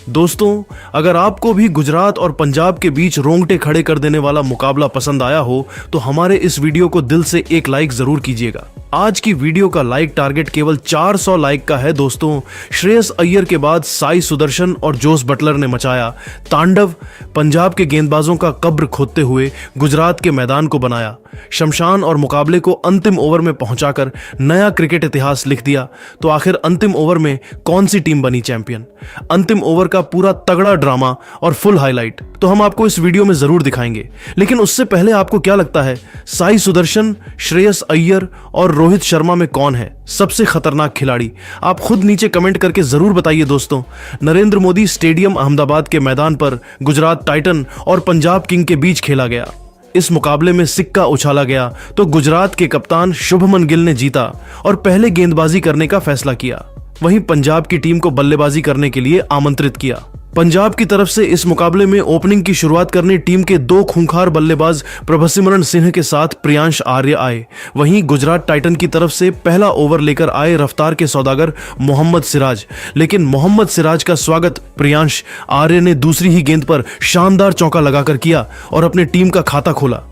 दोस्तों, अगर आपको भी गुजरात और पंजाब के बीच रोंगटे खड़े कर देने वाला मुकाबला पसंद आया हो तो हमारे इस वीडियो को दिल से एक लाइक जरूर कीजिएगा। आज की वीडियो का लाइक टारगेट केवल 400 लाइक का है। दोस्तों, श्रेयस अय्यर के बाद साई सुदर्शन और जोस बटलर ने मचाया तांडव। पंजाब के गेंदबाजों का कब्र खोदते हुए गुजरात के मैदान को बनाया शमशान और मुकाबले को अंतिम ओवर में पहुंचाकर नया क्रिकेट इतिहास लिख दिया। तो आखिर अंतिम ओवर में कौन सी टीम बनी चैंपियन? अंतिम ओवर का पूरा तगड़ा ड्रामा और फुल हाईलाइट तो हम आपको इस वीडियो में जरूर दिखाएंगे। लेकिन उससे पहले आपको क्या लगता है, साई सुदर्शन, श्रेयस अय्यर और रोहित शर्मा में कौन है सबसे खतरनाक खिलाड़ी? आप खुद नीचे कमेंट करके जरूर बताइए। दोस्तों, नरेंद्र मोदी स्टेडियम अहमदाबाद के मैदान पर गुजरात टाइटन और पंजाब किंग के बीच खेला गया। इस मुकाबले में सिक्का उछाला गया तो गुजरात के कप्तान शुभमन गिल ने जीता और पहले गेंदबाजी करने का फैसला किया। वहीं पंजाब की टीम को बल्लेबाजी करने के लिए आमंत्रित किया। पंजाब की तरफ से इस मुकाबले में ओपनिंग की शुरुआत करने टीम के दो खूंखार बल्लेबाज प्रभसिमरन सिंह के साथ प्रियांश आर्य आए। वहीं गुजरात टाइटन की तरफ से पहला ओवर लेकर आए रफ्तार के सौदागर मोहम्मद सिराज। लेकिन मोहम्मद सिराज का स्वागत प्रियांश आर्य ने दूसरी ही गेंद पर शानदार चौका लगाकर किया और अपने टीम का खाता खोला।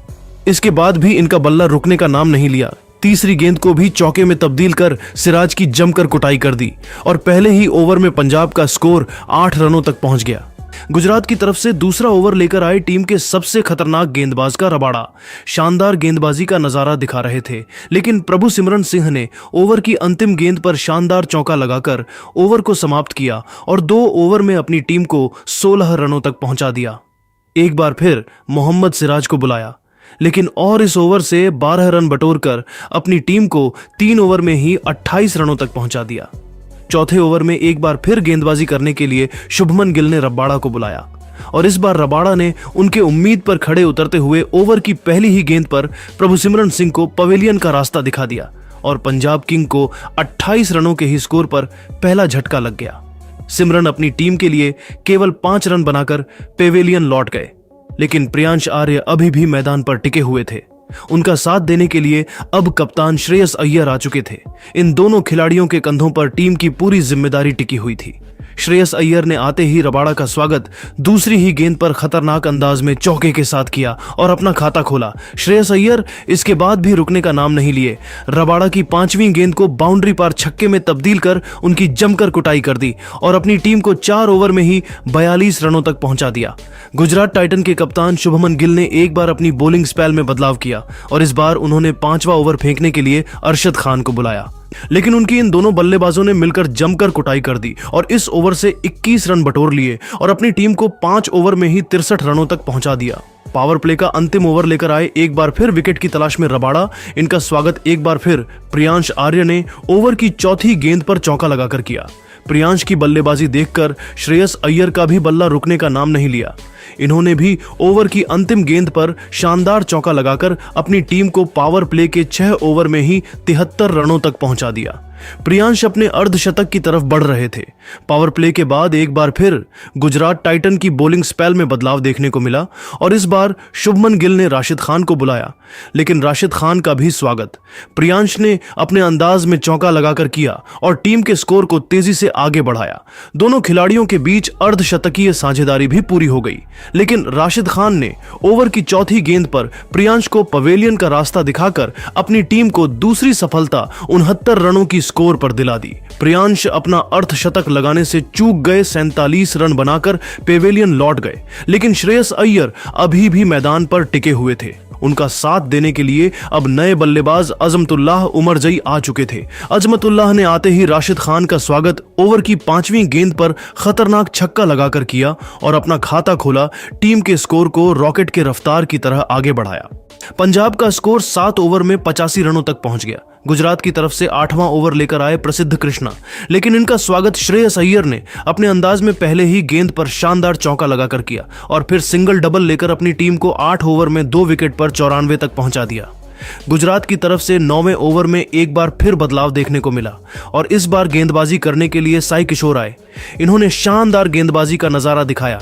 इसके बाद भी इनका बल्ला रुकने का नाम नहीं लिया। तीसरी गेंद को भी चौके में तब्दील कर सिराज की जमकर कुटाई कर दी और पहले ही ओवर में पंजाब का स्कोर 8 रनों तक पहुंच गया। गुजरात की तरफ से दूसरा ओवर लेकर आए टीम के सबसे खतरनाक गेंदबाज का रबाड़ा शानदार गेंदबाजी का नजारा दिखा रहे थे। लेकिन प्रभसिमरन सिंह ने ओवर की अंतिम गेंद पर शानदार चौका लगाकर ओवर को समाप्त किया और 2 ओवर में अपनी टीम को 16 रनों तक पहुंचा दिया। एक बार फिर मोहम्मद सिराज को बुलाया, लेकिन और इस ओवर से 12 रन बटोरकर अपनी टीम को 3 ओवर में ही 28 रनों तक पहुंचा दिया। चौथे ओवर में एक बार फिर गेंदबाजी करने के लिए शुभमन गिल ने रबाड़ा को बुलाया और इस बार रबाड़ा ने उनके उम्मीद पर खड़े उतरते हुए ओवर की पहली ही गेंद पर प्रभसिमरन सिंह को पवेलियन का रास्ता दिखा दिया और पंजाब किंग को 28 रनों के ही स्कोर पर पहला झटका लग गया। सिमरन अपनी टीम के लिए केवल 5 रन बनाकर पेवेलियन लौट गए। लेकिन प्रियांश आर्य अभी भी मैदान पर टिके हुए थे। उनका साथ देने के लिए अब कप्तान श्रेयस अय्यर आ चुके थे। इन दोनों खिलाड़ियों के कंधों पर टीम की पूरी जिम्मेदारी टिकी हुई थी। श्रेयस अय्यर ने आते ही रबाड़ा का स्वागत दूसरी ही गेंद पर खतरनाक अंदाज में चौके के साथ किया और अपना खाता खोला। श्रेयस अय्यर इसके बाद भी रुकने का नाम नहीं लिए। रबाड़ा की 5वीं गेंद को बाउंड्री पार छक्के में तब्दील कर उनकी जमकर कुटाई कर दी और अपनी टीम को 4 ओवर में ही 42 रनों तक पहुंचा दिया। गुजरात टाइटन के कप्तान शुभमन गिल ने एक बार अपनी बॉलिंग स्पेल में बदलाव किया और इस बार उन्होंने 5वां ओवर फेंकने के लिए अरशद खान को बुलाया। लेकिन उनकी इन दोनों बल्लेबाजों ने मिलकर जमकर कुटाई कर दी और इस ओवर से 21 रन बटोर लिए और अपनी टीम को 5 ओवर में ही 63 रनों तक पहुंचा दिया। पावर प्ले का अंतिम ओवर लेकर आए एक बार फिर विकेट की तलाश में रबाड़ा। इनका स्वागत एक बार फिर प्रियांश आर्य ने ओवर की चौथी गेंद पर चौका लगाकर किया। प्रियांश की बल्लेबाजी देखकर श्रेयस अय्यर का भी बल्ला रुकने का नाम नहीं लिया। इन्होंने भी ओवर की अंतिम गेंद पर शानदार चौका लगाकर अपनी टीम को पावर प्ले के 6 ओवर में ही 73 रनों तक पहुंचा दिया। प्रियांश अपने अर्धशतक की तरफ बढ़ रहे थे। पावर प्ले के बाद एक बार फिर गुजरात टाइटन की बॉलिंग स्पेल में बदलाव देखने को मिला और इस बार शुभमन गिल ने राशिद खान को बुलाया। लेकिन राशिद खान का भी स्वागत प्रियांश ने अपने अंदाज में चौका लगाकर किया और टीम के स्कोर को तेजी से आगे बढ़ाया। दोनों खिलाड़ियों के बीच अर्धशतकीय साझेदारी भी पूरी हो गई। लेकिन राशिद खान ने ओवर की चौथी गेंद पर प्रियांश को पवेलियन का रास्ता दिखाकर अपनी टीम को दूसरी सफलता 69 रनों की स्कोर पर दिला दी। प्रियांश अपना अर्धशतक लगाने से चूक गए 47 रन बनाकर पेवेलियन लौट गए। लेकिन श्रेयस अय्यर अभी भी मैदान पर टिके हुए थे। उनका साथ देने के लिए अब नए बल्लेबाज अजमतुल्लाह उमरजई आ चुके थे। अजमतुल्लाह ने आते ही राशिद खान का स्वागत ओवर की 5वीं गेंद पर खतरनाक छक्का लगाकर किया और अपना खाता खोला। टीम के स्कोर को रॉकेट के रफ्तार की तरह आगे बढ़ाया। पंजाब का स्कोर 7 ओवर में 85 रनों तक पहुंच गया। गुजरात की तरफ से 8वां ओवर लेकर आए प्रसिद्ध कृष्णा। लेकिन इनका स्वागत श्रेयस अय्यर ने अपने अंदाज में पहले ही गेंद पर शानदार चौका लगाकर किया और फिर सिंगल डबल लेकर अपनी टीम को 8 ओवर में 2 विकेट पर 94 तक पहुंचा दिया। गुजरात की तरफ से 9वें ओवर में एक बार फिर बदलाव देखने को मिला और इस बार गेंदबाजी करने के लिए साई किशोर आए। इन्होंने शानदार गेंदबाजी का नजारा दिखाया।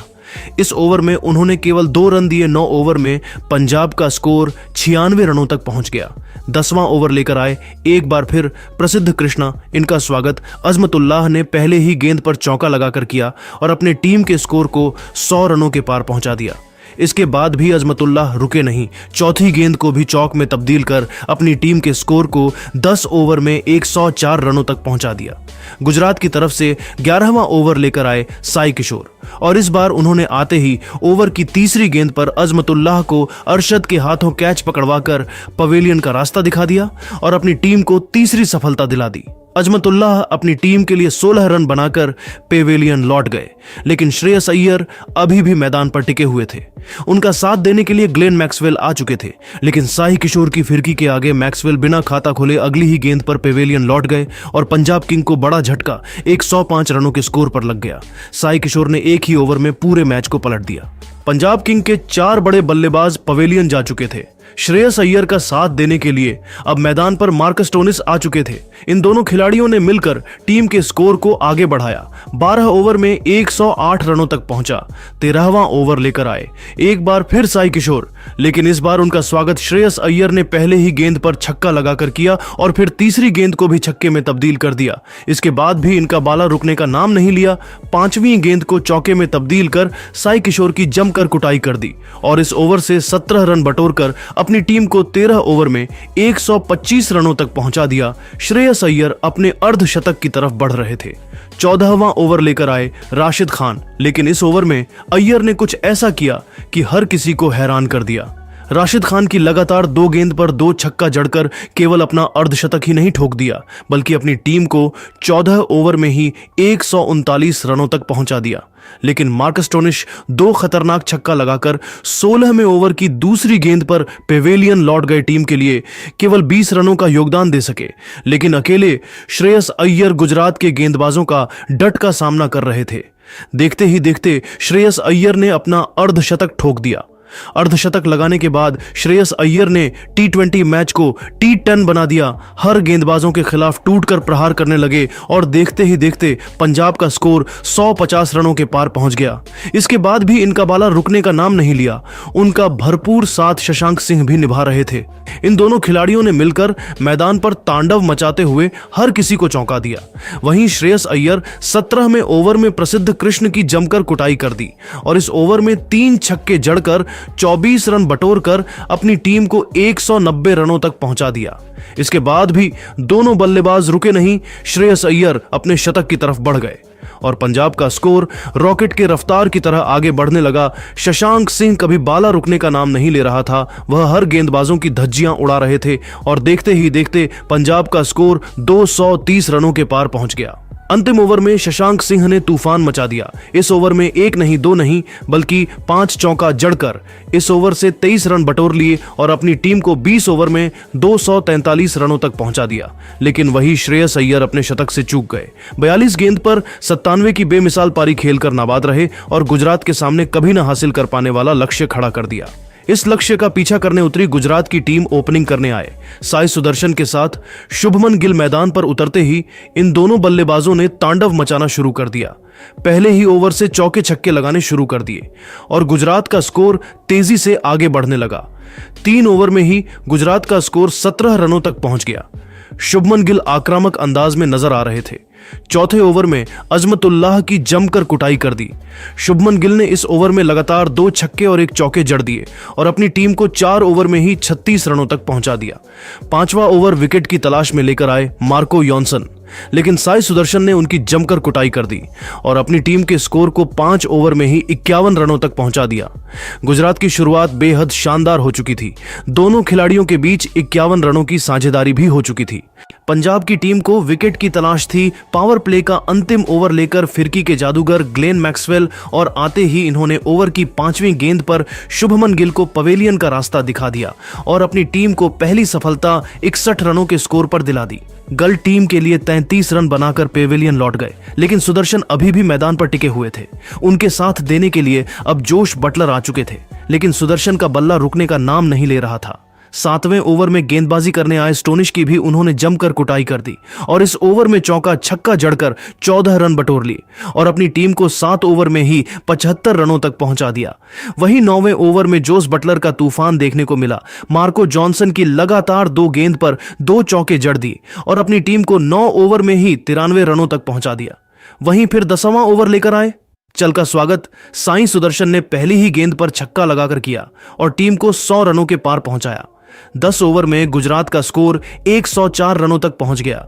इस ओवर में उन्होंने केवल 2 रन दिए। 9 ओवर में पंजाब का स्कोर 96 रनों तक पहुंच गया। 10वां ओवर लेकर आए एक बार फिर प्रसिद्ध कृष्णा। इनका स्वागत अजमतुल्लाह ने पहले ही गेंद पर चौका लगाकर किया और अपने टीम के स्कोर को 100 रनों के पार पहुंचा दिया। इसके बाद भी अजमतुल्लाह रुके नहीं। चौथी गेंद को भी चौक में तब्दील कर अपनी टीम के स्कोर को 10 ओवर में 104 रनों तक पहुंचा दिया। गुजरात की तरफ से 11वां ओवर लेकर आए साई किशोर और इस बार उन्होंने आते ही ओवर की तीसरी गेंद पर अजमतुल्लाह को अरशद के हाथों कैच पकड़वाकर पवेलियन का रास्ता दिखा दिया और अपनी टीम को तीसरी सफलता दिला दी। अजमतुल्लाह अपनी टीम के लिए 16 रन बनाकर पेवेलियन लौट गए, लेकिन श्रेयस अय्यर अभी भी मैदान पर टिके हुए थे। उनका साथ देने के लिए ग्लेन मैक्सवेल आ चुके थे, लेकिन साई किशोर की फिरकी के आगे मैक्सवेल बिना खाता खोले अगली ही गेंद पर पेवेलियन लौट गए और पंजाब किंग को बड़ा झटका 105 रनों के स्कोर पर लग गया। साई किशोर ने एक ही ओवर में पूरे मैच को पलट दिया। पंजाब किंग के 4 बड़े बल्लेबाज पवेलियन जा चुके थे। श्रेयस अय्यर का साथ देने के लिए अब मैदान पर मार्कस स्टोनिस आ चुके थे। इन दोनों खिलाड़ियों ने मिलकर टीम के स्कोर को आगे बढ़ाया। 12 ओवर में 108 रनों तक पहुंचा। 13वां ओवर लेकर आए एक बार फिर साई किशोर, लेकिन इस बार उनका स्वागत श्रेयस अय्यर ने पहले ही गेंद पर छक्का लगाकर किया और फिर तीसरी गेंद को भी छक्के में तब्दील कर दिया। इसके बाद भी इनका बाला रुकने का नाम नहीं लिया। 5वीं गेंद को चौके में तब्दील कर साई किशोर की जमकर कुटाई कर दी और इस ओवर से 17 रन बटोरकर अपनी टीम को 13 ओवर में 125 रनों तक पहुंचा दिया। श्रेयस अय्यर अपने अर्धशतक की तरफ बढ़ रहे थे। 14वां ओवर लेकर आए राशिद खान, लेकिन इस ओवर में अय्यर ने कुछ ऐसा किया कि हर किसी को हैरान कर दिया। राशिद खान की लगातार 2 गेंद पर 2 छक्का जड़कर केवल अपना अर्धशतक ही नहीं ठोक दिया, बल्कि अपनी टीम को 14 ओवर में ही 139 रनों तक पहुंचा दिया। लेकिन मार्कस स्टोनिस 2 खतरनाक छक्का लगाकर 16वें ओवर की दूसरी गेंद पर पेवेलियन लौट गए। टीम के लिए केवल 20 रनों का योगदान दे सके, लेकिन अकेले श्रेयस अय्यर गुजरात के गेंदबाजों का डट का सामना कर रहे थे। देखते ही देखते श्रेयस अय्यर ने अपना अर्धशतक ठोक दिया। अर्धशतक लगाने के बाद श्रेयस अय्यर ने T20 मैच को T10 बना दिया। हर गेंदबाजों के खिलाफ टूटकर प्रहार करने लगे और देखते ही देखते पंजाब का स्कोर 150 रनों के पार पहुंच गया। इसके बाद भी इनका बाला रुकने का नाम नहीं लिया। उनका भरपूर साथ शशांक सिंह भी निभा रहे थे। इन दोनों खिलाड़ियों ने मिलकर मैदान पर तांडव मचाते हुए हर किसी को चौंका दिया। वहीं श्रेयस अय्यर 17वें ओवर में प्रसिद्ध कृष्ण की जमकर कुटाई कर दी और इस ओवर में 3 छक्के जड़कर 24 रन बटोरकर अपनी टीम को 190 रनों तक पहुंचा दिया। इसके बाद भी दोनों बल्लेबाज रुके नहीं। श्रेयस अय्यर अपने शतक की तरफ बढ़ गए और पंजाब का स्कोर रॉकेट के रफ्तार की तरह आगे बढ़ने लगा। शशांक सिंह कभी बाला रुकने का नाम नहीं ले रहा था। वह हर गेंदबाजों की धज्जियां उड़ा रहे थे और देखते ही देखते पंजाब का स्कोर 230 रनों के पार पहुंच गया। अंतिम ओवर में शशांक सिंह ने तूफान मचा दिया। इस ओवर में 1 नहीं 2 नहीं बल्कि 5 चौका जड़कर इस ओवर से 23 रन बटोर लिए और अपनी टीम को 20 ओवर में 243 रनों तक पहुंचा दिया। लेकिन वही श्रेयस अय्यर अपने शतक से चूक गए। 42 गेंद पर 97 की बेमिसाल पारी खेलकर नाबाद रहे और गुजरात के सामने कभी न हासिल कर पाने वाला लक्ष्य खड़ा कर दिया। इस लक्ष्य का पीछा करने उतरी गुजरात की टीम ओपनिंग करने आए। साई सुदर्शन के साथ शुभमन गिल मैदान पर उतरते ही इन दोनों बल्लेबाजों ने तांडव मचाना शुरू कर दिया। पहले ही ओवर से चौके छक्के लगाने शुरू कर दिए और गुजरात का स्कोर तेजी से आगे बढ़ने लगा। 3 ओवर में ही गुजरात का स्कोर 17 रनों तक पहुंच गया। शुभमन गिल आक्रामक अंदाज में नजर आ रहे थे। चौथे ओवर में अजमतुल्लाह की जमकर कुटाई कर दी। शुभमन गिल ने इस ओवर में लगातार 2 छक्के और 1 चौके जड़ दिए और अपनी टीम को 4 ओवर में ही 36 रनों तक पहुंचा दिया। 5वां ओवर विकेट की तलाश में लेकर आए मार्को यॉनसन, लेकिन साई सुदर्शन ने उनकी जमकर कुटाई कर दी और अपनी टीम के स्कोर को 5 ओवर में ही 51 रनों तक पहुंचा दिया। गुजरात की शुरुआत बेहद शानदार हो चुकी थी। दोनों खिलाड़ियों के बीच 51 रनों की साझेदारी भी हो चुकी थी। पंजाब की टीम को विकेट की तलाश थी। पावर प्ले का अंतिम ओवर लेकर फिरकी के जादूगर ग्लेन मैक्सवेल और आते ही इन्होंने ओवर की 5वीं गेंद पर शुभमन गिल को पवेलियन का रास्ता दिखा दिया और अपनी टीम को पहली सफलता 61 रनों के स्कोर पर दिला दी। गल टीम के लिए 33 रन बनाकर पेवेलियन लौट गए, लेकिन सुदर्शन अभी भी मैदान पर टिके हुए थे। उनके साथ देने के लिए अब जोश बटलर आ चुके थे, लेकिन सुदर्शन का बल्ला रुकने का नाम नहीं ले रहा था। 7वें ओवर में गेंदबाजी करने आए स्टोनिश की भी उन्होंने जमकर कुटाई कर दी और इस ओवर में चौका छक्का जड़कर 14 रन बटोर लिए और अपनी टीम को 7 ओवर में ही 75 रनों तक पहुंचा दिया। वहीं 9वें ओवर में जोस बटलर का तूफान देखने को मिला। मार्को जॉनसन की लगातार 2 गेंद पर 2 चौके जड़ दिए और अपनी टीम को 9 ओवर में ही 93 रनों तक पहुंचा दिया। वहीं फिर 10वां ओवर लेकर आए। चल का स्वागत साई सुदर्शन ने पहली ही गेंद पर छक्का लगाकर किया और टीम को 100 रनों के पार पहुंचाया। 10 ओवर में गुजरात का स्कोर 104 रनों तक पहुंच गया।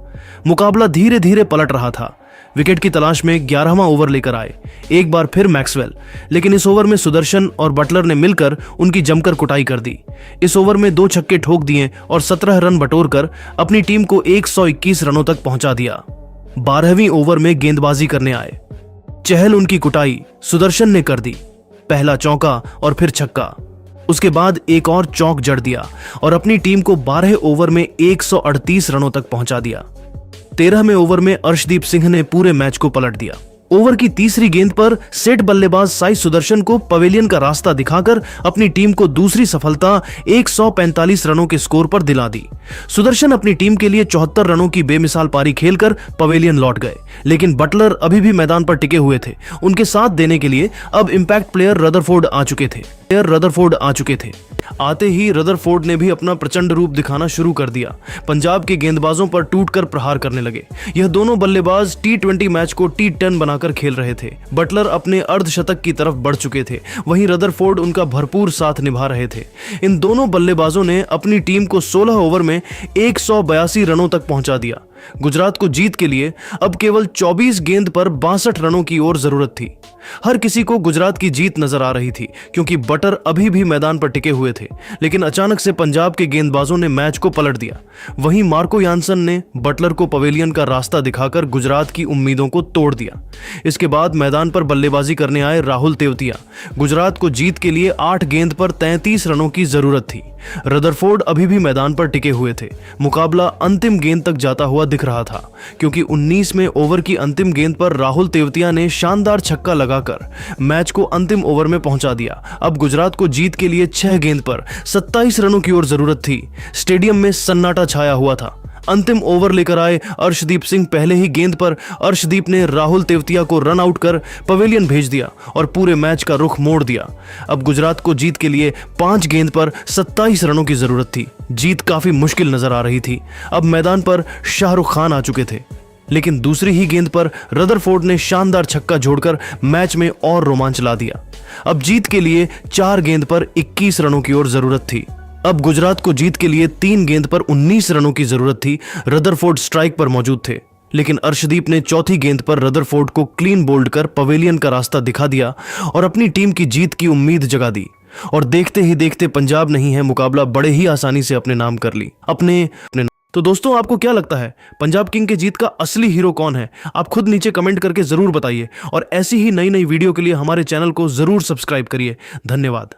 मुकाबला धीरे धीरे पलट रहा था। विकेट की तलाश में 11वां ओवर लेकर आए, एक बार फिर मैक्सवेल, लेकिन इस ओवर में सुदर्शन और बटलर ने मिलकर उनकी जमकर कुटाई कर दी। इस ओवर में 2 छक्के ठोक दिए और 17 रन बटोरकर अपनी टीम को 121 रनों तक पहुंचा दिया। 12वीं ओवर में गेंदबाजी करने आए। चहल उनकी कुटाई सुदर्शन ने कर दी। पहला चौका और फिर छक्का, उसके बाद एक और चौक जड़ दिया और अपनी टीम को 12 ओवर में 138 रनों तक पहुंचा दिया। 13वें ओवर में अर्शदीप सिंह ने पूरे मैच को पलट दिया। ओवर की तीसरी गेंद पर सेट बल्लेबाज साई सुदर्शन को पवेलियन का रास्ता दिखाकर अपनी टीम को दूसरी सफलता 145 रनों के स्कोर पर दिला दी। सुदर्शन अपनी टीम के लिए 74 रनों की बेमिसाल पारी खेलकर पवेलियन लौट गए, लेकिन बटलर अभी भी मैदान पर टिके हुए थे। उनके साथ देने के लिए अब इंपैक्ट प्लेयर रदरफोर्ड आ चुके थे। आते ही रदरफोर्ड ने भी अपना प्रचंड रूप दिखाना शुरू कर दिया। पंजाब के गेंदबाजों पर टूटकर प्रहार करने लगे। यह दोनों बल्लेबाज T20 मैच को T10 बनाकर खेल रहे थे। बटलर अपने अर्धशतक की तरफ बढ़ चुके थे, वहीं रदरफोर्ड उनका भरपूर साथ निभा रहे थे। इन दोनों बल्लेबाजों ने अपनी टीम को 16 ओवर में 182 रनों तक पहुंचा दिया। गुजरात को जीत के लिए अब केवल 24 गेंद पर 62 रनों की और जरूरत थी। हर किसी को गुजरात की जीत नजर आ रही थी क्योंकि बटर अभी भी मैदान पर टिके हुए थे, लेकिन अचानक से पंजाब के गेंदबाजों ने मैच को पलट दिया। वहीं मार्को यानसन ने बटलर को पवेलियन का रास्ता दिखाकर गुजरात की उम्मीदों को तोड़ दिया। इसके बाद मैदान पर बल्लेबाजी करने आए राहुल तेवतिया। गुजरात को जीत के लिए 8 गेंद पर 33 रनों की जरूरत थी। रदरफोर्ड अभी भी मैदान पर टिके हुए थे। मुकाबला अंतिम गेंद तक जाता हुआ दिख रहा था क्योंकि 19वें ओवर की अंतिम गेंद पर राहुल तेवतिया ने शानदार छक्का लगाकर मैच को अंतिम ओवर में पहुंचा दिया। अब गुजरात को जीत के लिए 6 गेंद पर 27 रनों की ओर जरूरत थी। स्टेडियम में सन्नाटा छाया हुआ था। अंतिम ओवर लेकर आए अर्शदीप सिंह। पहले ही गेंद पर अर्शदीप ने राहुल तेवतिया को रन आउट कर पवेलियन भेज दिया और पूरे मैच का रुख मोड़ दिया। अब गुजरात को जीत के लिए 5 गेंद पर 27 रनों की जरूरत थी। जीत काफी मुश्किल नजर आ रही थी। अब मैदान पर शाहरुख खान आ चुके थे, लेकिन दूसरी ही गेंद पर रदरफोर्ड ने शानदार छक्का जोड़कर मैच में और रोमांच ला दिया। अब जीत के लिए 4 गेंद पर 21 रनों की ओर जरूरत थी। अब गुजरात को जीत के लिए 3 गेंद पर 19 रनों की जरूरत थी। रदरफोर्ड स्ट्राइक पर मौजूद थे, लेकिन अर्शदीप ने चौथी गेंद पर रदरफोर्ड को क्लीन बोल्ड कर पवेलियन का रास्ता दिखा दिया और अपनी टीम की जीत की उम्मीद जगा दी। और देखते ही देखते पंजाब नहीं है मुकाबला बड़े ही आसानी से अपने नाम कर ली। तो दोस्तों, आपको क्या लगता है पंजाब किंग के जीत का असली हीरो कौन है? आप खुद नीचे कमेंट करके जरूर बताइए और ऐसी ही नई नई वीडियो के लिए हमारे चैनल को जरूर सब्सक्राइब करिए। धन्यवाद।